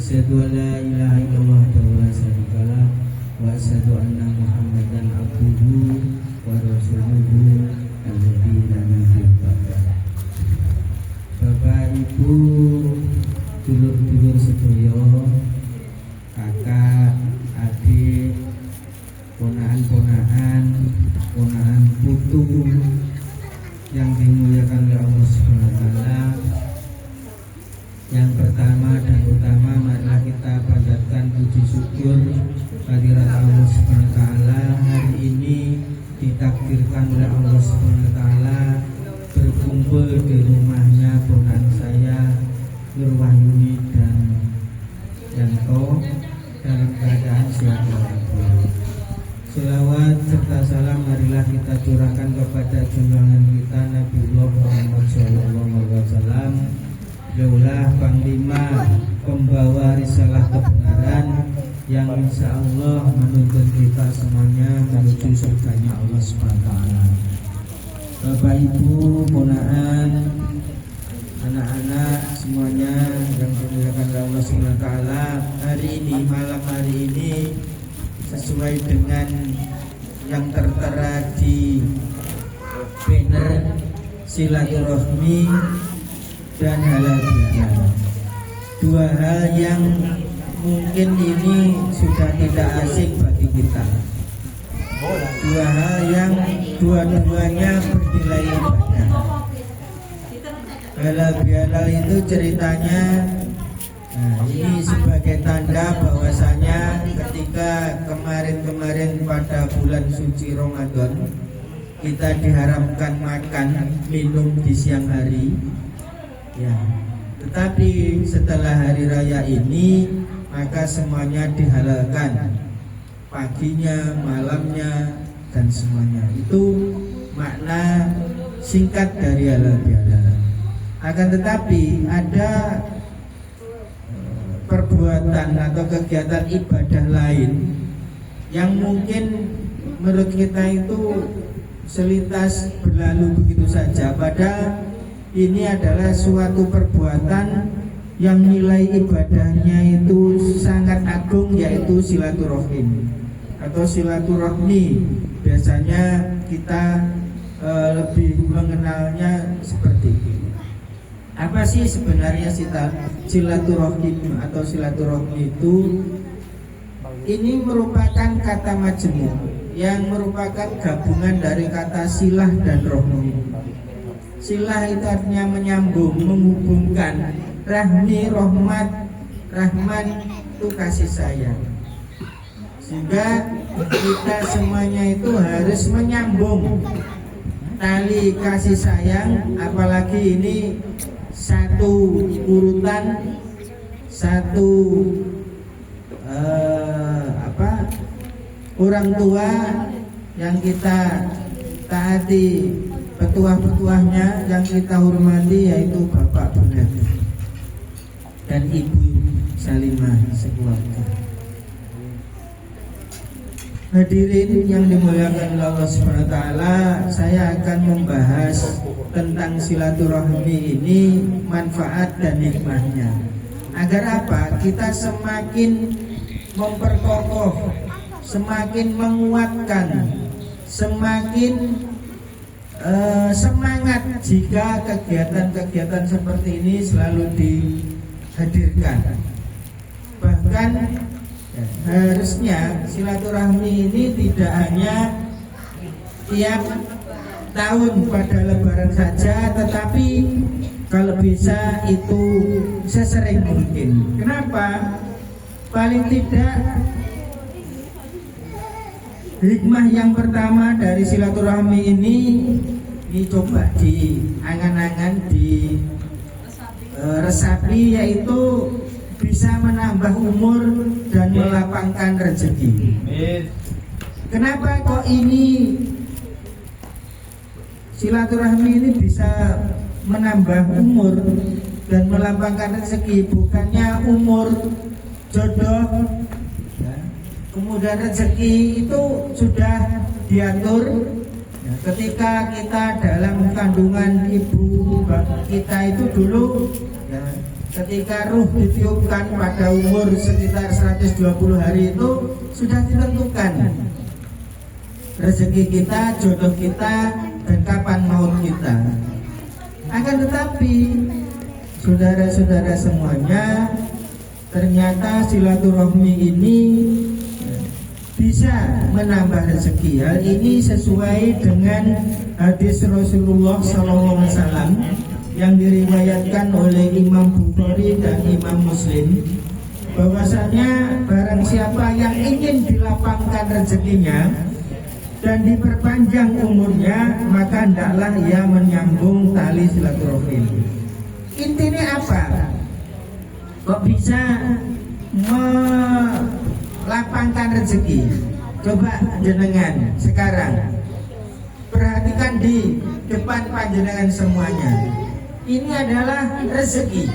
Asyhadu an la ilaha illallah wa la syarikalah wa asyhadu anna Muhammadan abduhu wa rasuluhu alladzi la nabiyya ba'dah. Bapak Ibu, dulur-dulur sedaya, kakak, adik, ponakan-ponakan, ponakan putu yang dimuliakan oleh Allah Subhanahu wa taala. Yang pertama dan utama, marilah kita panjatkan puji syukur kehadirat Allah Subhanahu wa taala. Hari ini ditakdirkan oleh Allah Subhanahu wa taala berkumpul di rumahnya ponakan saya Nur Wahyuni dan Yanto dalam keadaan sehat walafiat. Selawat serta salam marilah kita curahkan kepada junjungan kita Nabiullah Muhammad SAW, Daulah Panglima pembawa risalah kebenaran yang insya Allah menuntun kita semuanya menuju surganya Allah Subhanahu wa taala. Bapak Ibu, ponakan, anak-anak semuanya yang dimuliakan Allah Subhanahu wa taala, hari ini, malam hari ini, sesuai dengan yang tertera di banner silaturahmi dan halal bihalal. Dua hal yang mungkin ini sudah tidak asing bagi kita. Dua hal yang dua-duanya bernilai ibadah. Halal bihalal itu ceritanya, ini sebagai tanda bahwasanya ketika kemarin-kemarin pada bulan suci Ramadan kita diharamkan makan minum di siang hari, ya. Tetapi setelah hari raya ini maka semuanya dihalalkan, paginya, malamnya, dan semuanya. Itu makna singkat dari halal bihalal. Akan tetapi ada perbuatan atau kegiatan ibadah lain yang mungkin menurut kita itu selintas berlalu begitu saja, padahal ini adalah suatu perbuatan yang nilai ibadahnya itu sangat agung, yaitu silaturahim atau silaturahmi. Biasanya kita lebih mengenalnya seperti itu. Apa sih sebenarnya silaturahim atau silaturahmi itu? Ini merupakan kata majemuk yang merupakan gabungan dari kata silah dan rohmi. Silah itu artinya menyambung, menghubungkan. Rahmi, rahmat, rahman itu kasih sayang. Sehingga kita semuanya itu harus menyambung tali kasih sayang, apalagi ini satu urutan, satu orang tua yang kita taati petuah-petuahnya, yang kita hormati, yaitu Bapak Benar dan Ibu Salimah sekeluarga. Hadirin yang dimuliakan Allah Subhanahu wa taala, saya akan membahas tentang silaturahmi ini, manfaat dan hikmahnya. Agar apa? Kita semakin memperkokoh, semakin menguatkan, semakin semangat jika kegiatan-kegiatan seperti ini selalu dihadirkan. Bahkan harusnya silaturahmi ini tidak hanya tiap tahun pada lebaran saja, tetapi kalau bisa itu sesering mungkin. Kenapa? Paling tidak hikmah yang pertama dari silaturahmi ini coba diangan-angan, diresapi, yaitu bisa menambah umur dan melapangkan rezeki. Kenapa kok ini silaturahmi ini bisa menambah umur dan melapangkan rezeki? Bukannya umur, jodoh, kemudian rezeki itu sudah diatur ketika kita dalam kandungan ibu kita itu dulu, ketika ruh ditiupkan pada umur sekitar 120 hari itu sudah ditentukan rezeki kita, jodoh kita, dan kapan maut kita. Akan tetapi saudara-saudara semuanya, ternyata silaturahmi ini bisa menambah rezeki. Hal ini sesuai dengan hadis Rasulullah SAW yang diriwayatkan oleh Imam Bukhari dan Imam Muslim, bahwasanya barang siapa yang ingin dilapangkan rezekinya dan diperpanjang umurnya, maka hendaklah ia menyambung tali silaturahim. Intinya apa? Kok bisa melapangkan rezeki? Coba jenengan sekarang perhatikan di depan panjenengan semuanya. Ini adalah rezeki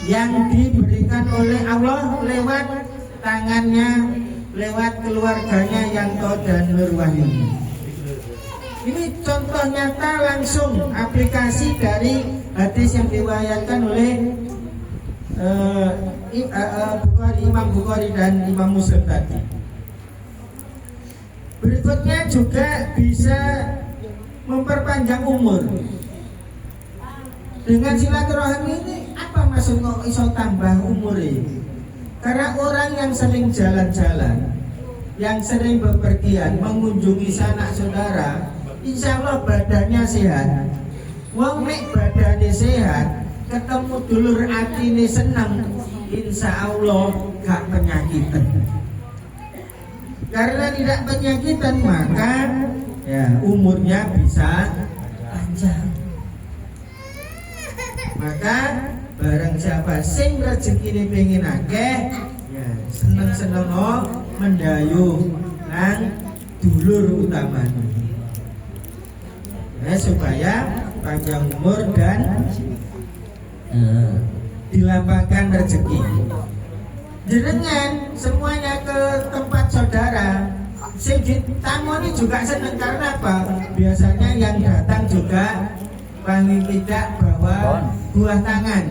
yang diberikan oleh Allah lewat tangannya, lewat keluarganya yang taat dan berwahyu. Ini contoh nyata langsung aplikasi dari hadis yang diriwayatkan oleh Imam Bukhari dan Imam Muslim tadi. Berikutnya juga bisa memperpanjang umur. Dengan silaturahmi ini apa maksud kok iso tambah umur ini? Karena orang yang sering jalan-jalan, yang sering bepergian, mengunjungi sanak saudara, insya Allah badannya sehat. Wong nek badannya sehat, ketemu dulur atine seneng, insya Allah gak penyakitan. Karena tidak penyakitan, maka ya umurnya bisa panjang. Maka barang siapa sing rezekine pengen akeh, ya seneng-seneng mendayu nang dulur utamanya, ya, supaya panjang umur dan dilapangkan rezeki. Jenengan semuanya ke tempat saudara, sing ditamoni juga seneng. Karena apa? Biasanya yang datang juga paling tidak bawa buah tangan.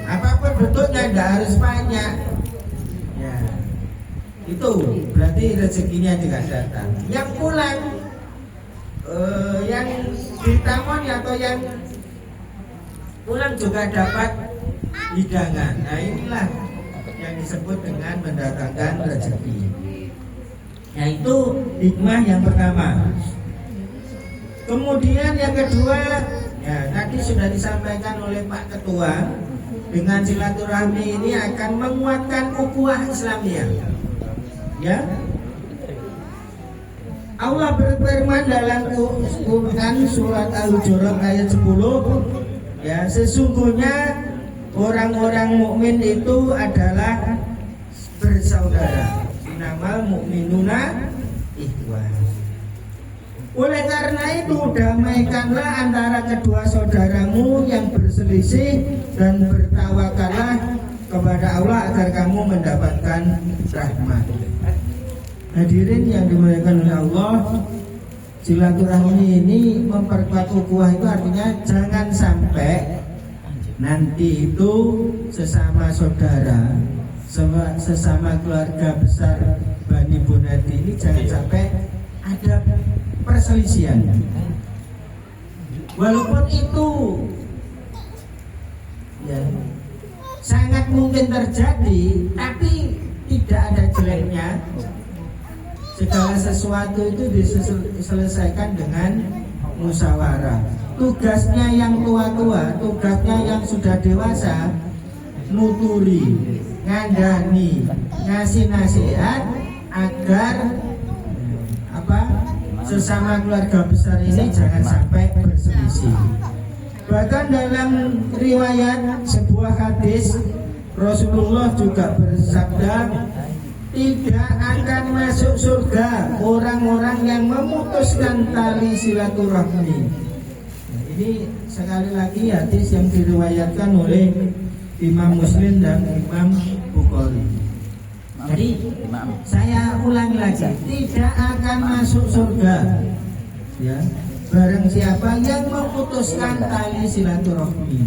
Apapun bentuknya, tidak harus banyak. Ya, itu berarti rezekinya juga datang. Yang pulang, yang ditamoni atau yang pulang juga dapat hidangan. Nah inilah yang disebut dengan mendatangkan rezeki. Nah itu hikmah yang pertama. Kemudian yang kedua, ya tadi sudah disampaikan oleh Pak Ketua, dengan silaturahmi ini akan menguatkan ukhuwah Islamiyah. Ya, Allah berfirman dalam Quran surat Al-Hujurat ayat 10, ya sesungguhnya orang-orang mukmin itu adalah bersaudara. Innamal mu'minuna ikhwah. Oleh karena itu, damaikanlah antara kedua saudaramu yang berselisih dan bertawakallah kepada Allah agar kamu mendapatkan rahmat. Hadirin yang dimuliakan oleh Allah, silaturahmi ini memperkuat ukhuwah. Itu artinya jangan sampai nanti itu sesama saudara, sesama keluarga besar Bani Bonadi ini jangan sampai ada perselisihan. Walaupun itu ya sangat mungkin terjadi, tapi tidak ada jeleknya. Segala sesuatu itu diselesaikan dengan musyawarah. Tugasnya yang tua-tua, tugasnya yang sudah dewasa, nuturi, ngandani, ngasih nasihat agar sesama keluarga besar ini jangan sampai berselisih. Bahkan dalam riwayat sebuah hadis, Rasulullah juga bersabda, tidak akan masuk surga orang-orang yang memutuskan tali silaturahmi. Ini sekali lagi hadis yang diriwayatkan oleh Imam Muslim dan Imam Bukhari. Jadi saya ulangi lagi, tidak akan masuk surga ya barang siapa yang memutuskan tali silaturahmi.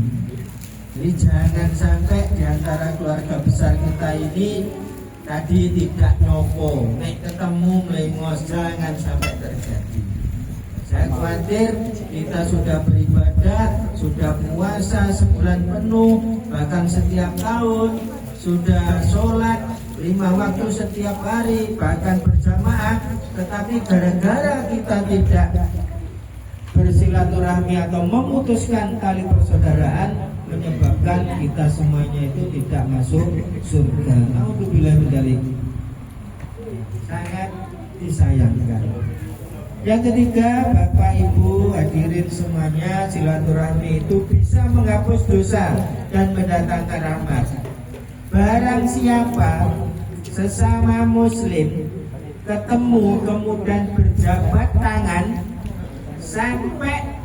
Jadi jangan sampai di antara keluarga besar kita ini tadi tidak nyopo, nek ketemu melengos, jangan sampai terjadi. Saya khawatir kita sudah beribadah, sudah puasa sebulan penuh, bahkan setiap tahun, sudah sholat 5 waktu setiap hari, bahkan berjamaah, tetapi gara-gara kita tidak bersilaturahmi atau memutuskan tali persaudaraan, menyebabkan kita semuanya itu tidak masuk surga. Alhamdulillah dzalik. Sangat disayangkan. Yang ketiga, Bapak Ibu hadirin semuanya, silaturahmi itu bisa menghapus dosa dan mendatangkan rahmat. Barang siapa sesama muslim ketemu kemudian berjabat tangan sampai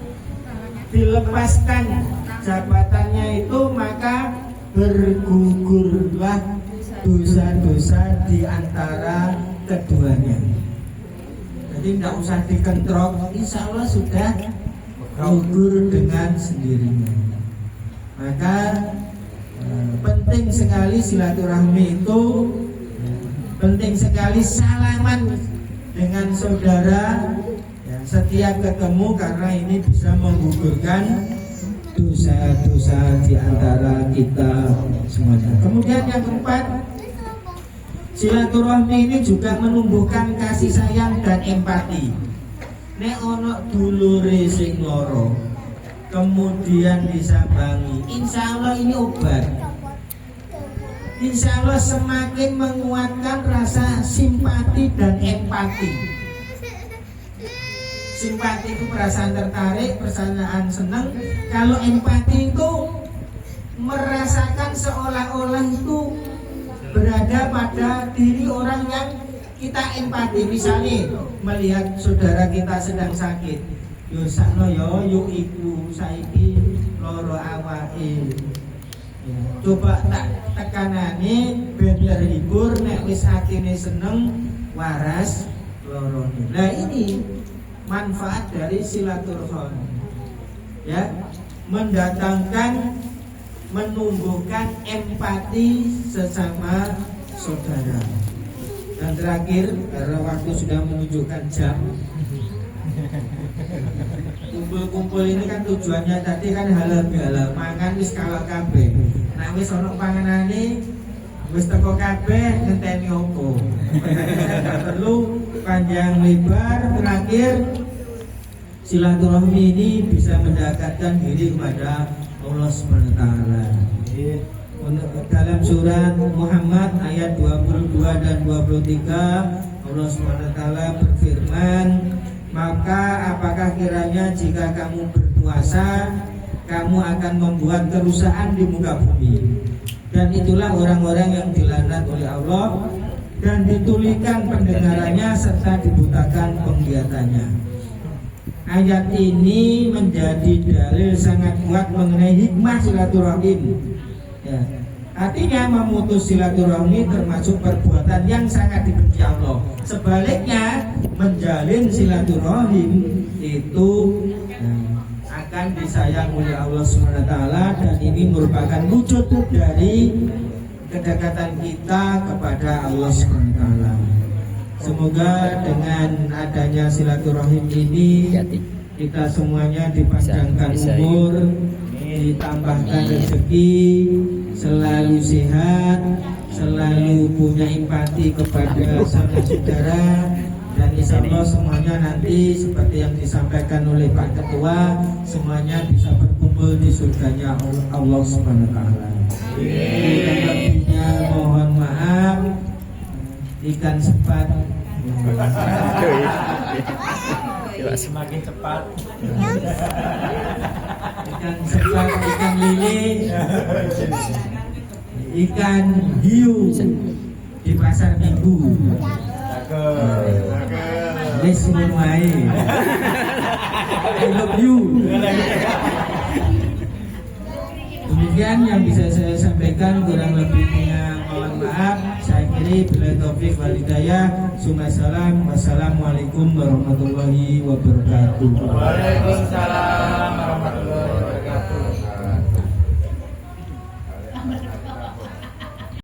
dilepaskan jabatannya itu, maka bergugurlah dosa-dosa di antara keduanya. Jadi tidak usah dikentrok, insya Allah sudah gugur dengan sendirinya. Maka penting sekali silaturahmi itu, penting sekali salaman dengan saudara setiap ketemu, karena ini bisa menggugurkan dosa-dosa di antara kita semuanya. Kemudian yang keempat, silaturahmi ini juga menumbuhkan kasih sayang dan empati. Nek ono dulure sing loro kemudian disambangi, insya Allah ini obat. Insya Allah semakin menguatkan rasa simpati dan empati. Simpati itu perasaan tertarik, perasaan senang. Kalau empati itu merasakan seolah-olah itu berada pada diri orang yang kita empati. Misalnya melihat saudara kita sedang sakit, yo sakno yo yuk iku saiki loro awake. Coba tak tekanane ben terhibur, nek wis atine seneng waras lorone. Nah ini manfaat dari silaturahmi, ya, mendatangkan, menumbuhkan empati sesama saudara. Dan terakhir, karena waktu sudah menunjukkan jam, kumpul-kumpul ini kan tujuannya tadi kan halal bihalal, mangan wis kalak kabeh. Nek wis ana panganane wis teko kabeh, ngenteni opo. Perlu panjang lebar. Terakhir, silaturahmi ini bisa mendekatkan diri kepada Allah SWT. Dalam surat Muhammad ayat 22 dan 23, Allah SWT berfirman, maka apakah kiranya jika kamu berpuasa, kamu akan membuat kerusakan di muka bumi. Dan itulah orang-orang yang dilaknat oleh Allah dan ditulikan pendengarannya serta dibutakan penglihatannya. Ayat ini menjadi dalil sangat kuat mengenai hikmah silaturahim. Ya. Artinya memutus silaturahmi termasuk perbuatan yang sangat dibenci Allah. Sebaliknya, menjalin silaturahim itu akan disayang oleh Allah SWT, dan ini merupakan wujud dari kedekatan kita kepada Allah SWT. Semoga dengan adanya silaturahim ini kita semuanya dipanjangkan umur, ditambahkan rezeki, selalu sehat, selalu punya empati kepada saudara, dan insya Allah semuanya nanti seperti yang disampaikan oleh Pak Ketua, semuanya bisa berkumpul di surganya Allah SWT. Yang lebihnya mohon maaf, ikan sepat semakin cepat. Ikan sepat, ikan lele, ikan hiu di pasar minggu. Wis ngono ae. I love you. Demikian yang bisa saya sampaikan, kurang lebihnya mohon maaf. Saya kira bila taufik wal hidayah. saya. Sumasalam. Wassalamualaikum warahmatullahi wabarakatuh. Waalaikumsalam warahmatullahi wabarakatuh.